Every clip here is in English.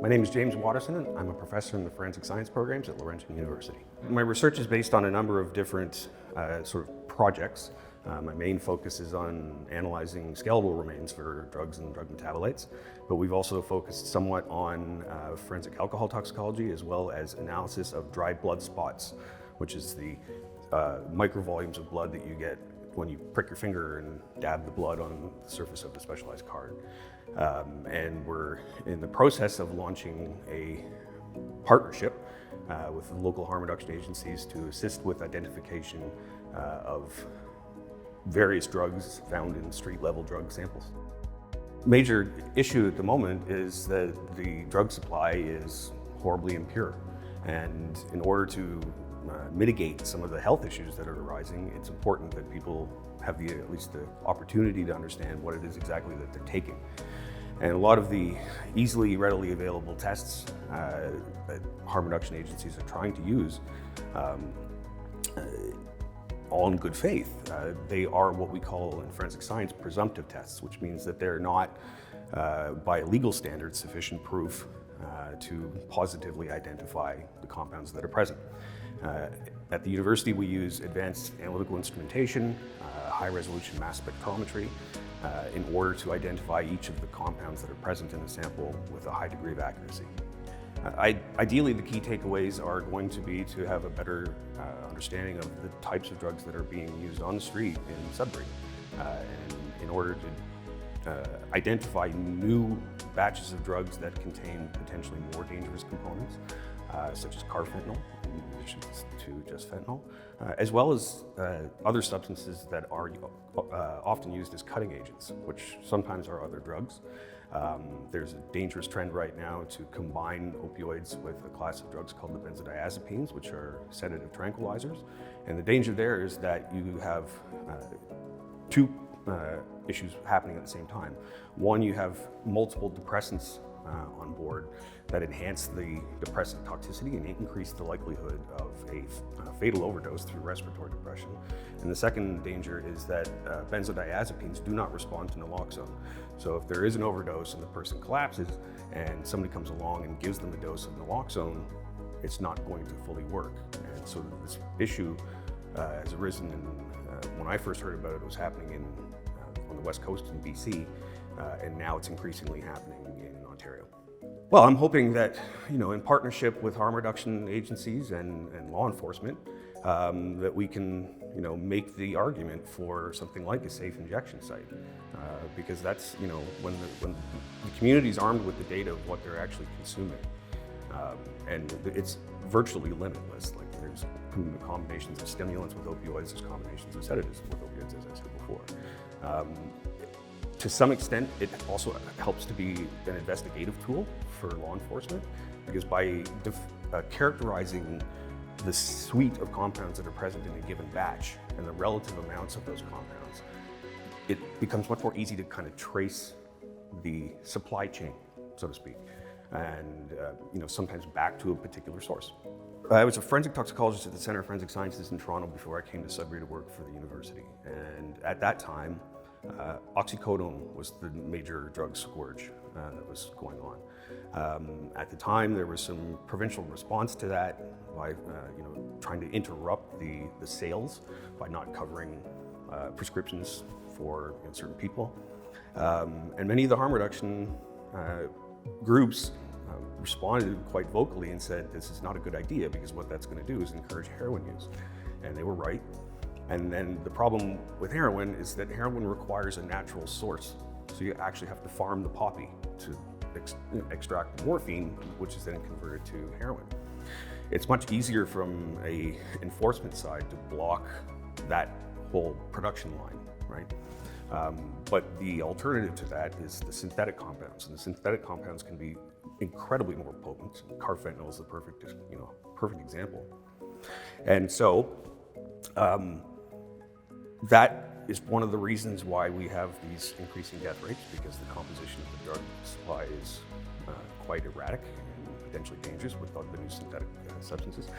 My name is James Watterson, and I'm a professor in the forensic science programs at Laurentian University. My research is based on a number of different sort of projects. My main focus is on analyzing skeletal remains for drugs and drug metabolites, but we've also focused somewhat on forensic alcohol toxicology as well as analysis of dried blood spots, which is the microvolumes of blood that you get when you prick your finger and dab the blood on the surface of the specialized card. And we're in the process of launching a partnership with local harm reduction agencies to assist with identification of various drugs found in street-level drug samples. Major issue at the moment is that the drug supply is horribly impure, and in order to mitigate some of the health issues that are arising, it's important that people have at least the opportunity to understand what it is exactly that they're taking. And a lot of the readily available tests that harm reduction agencies are trying to use, all in good faith, they are what we call in forensic science presumptive tests, which means that they're not, by legal standards, sufficient proof to positively identify the compounds that are present. At the university, we use advanced analytical instrumentation, high-resolution mass spectrometry, in order to identify each of the compounds that are present in the sample with a high degree of accuracy. Ideally, the key takeaways are going to be to have a better understanding of the types of drugs that are being used on the street in Sudbury, and in order to identify new batches of drugs that contain potentially more dangerous components, such as carfentanil, in addition to just fentanyl, as well as other substances that are often used as cutting agents, which sometimes are other drugs. There's a dangerous trend right now to combine opioids with a class of drugs called the benzodiazepines, which are sedative tranquilizers. And the danger there is that you have two issues happening at the same time. One, you have multiple depressants on board that enhance the depressant toxicity and increase the likelihood of a fatal overdose through respiratory depression. And the second danger is that benzodiazepines do not respond to naloxone. So if there is an overdose and the person collapses and somebody comes along and gives them a dose of naloxone, it's not going to fully work. And so this issue has arisen, when I first heard about it, it was happening on the West Coast in BC, and now it's increasingly happening in Ontario. Well, I'm hoping that, in partnership with harm reduction agencies and law enforcement, that we can, make the argument for something like a safe injection site, because that's, when the community's armed with the data of what they're actually consuming, and it's virtually limitless. Like there's combinations of stimulants with opioids, there's combinations of sedatives with opioids, as I said before. To some extent, it also helps to be an investigative tool for law enforcement, because by characterizing the suite of compounds that are present in a given batch and the relative amounts of those compounds, it becomes much more easy to kind of trace the supply chain, so to speak, and sometimes back to a particular source. I was a forensic toxicologist at the Centre of Forensic Sciences in Toronto before I came to Sudbury to work for the university, and at that time, oxycodone was the major drug scourge that was going on. At the time, there was some provincial response to that by trying to interrupt the sales by not covering prescriptions for certain people. And many of the harm reduction groups responded quite vocally and said, this is not a good idea, because what that's going to do is encourage heroin use. And they were right. And then the problem with heroin is that heroin requires a natural source. So you actually have to farm the poppy to extract morphine, which is then converted to heroin. It's much easier from an enforcement side to block that whole production line, right? But the alternative to that is the synthetic compounds. And the synthetic compounds can be incredibly more potent. Carfentanil is the perfect example. And so, that is one of the reasons why we have these increasing death rates, because the composition of the drug supply is quite erratic and potentially dangerous with all the new synthetic substances.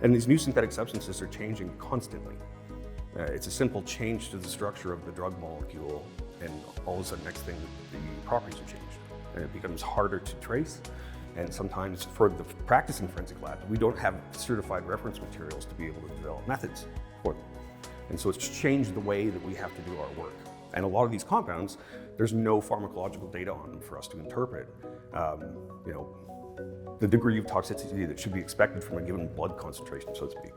And these new synthetic substances are changing constantly. It's a simple change to the structure of the drug molecule, and all of a sudden, next thing, the properties are changed. And it becomes harder to trace, And sometimes for the practice in forensic lab, we don't have certified reference materials to be able to develop methods for them. And so it's changed the way that we have to do our work. And a lot of these compounds, there's no pharmacological data on them for us to interpret, the degree of toxicity that should be expected from a given blood concentration, so to speak.